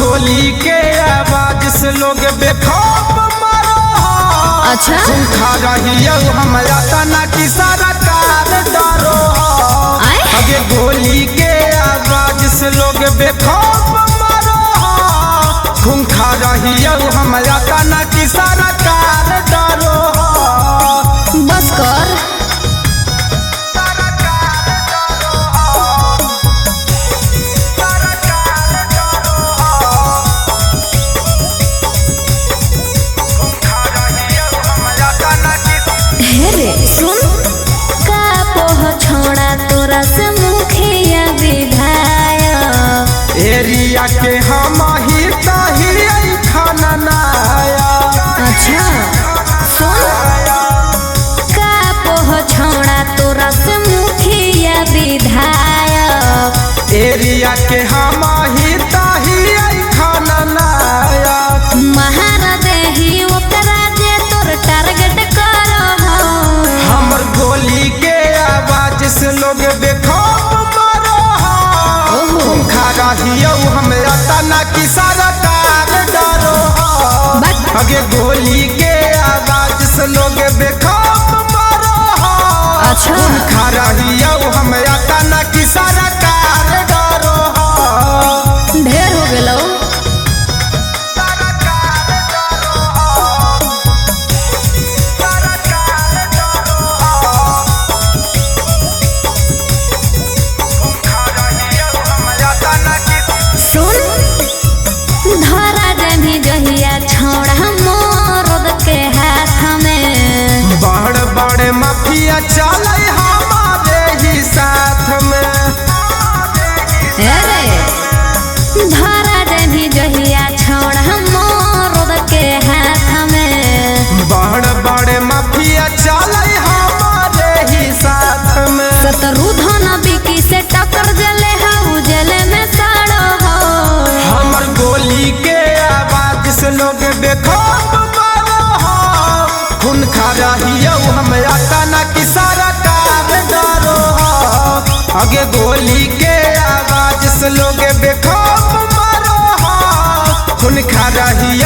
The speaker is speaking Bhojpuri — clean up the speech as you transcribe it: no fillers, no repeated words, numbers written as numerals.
गोली के आवाज से लोग बेखौफ मरो। अच्छा खा रही हम तना की सरकार डरो। अगे गोली के आवाज से लोग बेखौफ मरो। खून खा रही हम तना की सरकार डरो। बस कर सुन का पोह छोड़ा तोरा से मुखिया विधायक एरिया के हम ही तही खाना नाया। अच्छा सुन का पोह छोड़ा तोरा से मुखिया विधायक एरिया के हम ही तही खाना नाया। महाराज ही ओकरा जे तोर टारगेट गोली के आवाज से लोग बेखौफ मरो। खा रही हमरा तना की सरकार डरो। अगे गोली के आवाज से लोग बेखौफ मरो। अच्छा खा रही हमरा तना की सरकार डरो। ढेर हो गेलो माफिया चले हमारे ही साथ में। धारा भी जहिया छोड़ मोर के हाथ में। बड़ बड़े माफिया चले हमारे ही साथ में। शत्रुधन बिकी से टक्कर जले हाउ जले में सड़ो हो। हमर गोली के आवाज से लोग बेखौफ मरो। खून खा रही हमरा तना की सरकार डरो। अगे गोली के आवाज से लोग बेखौफ मरो। खून खा रही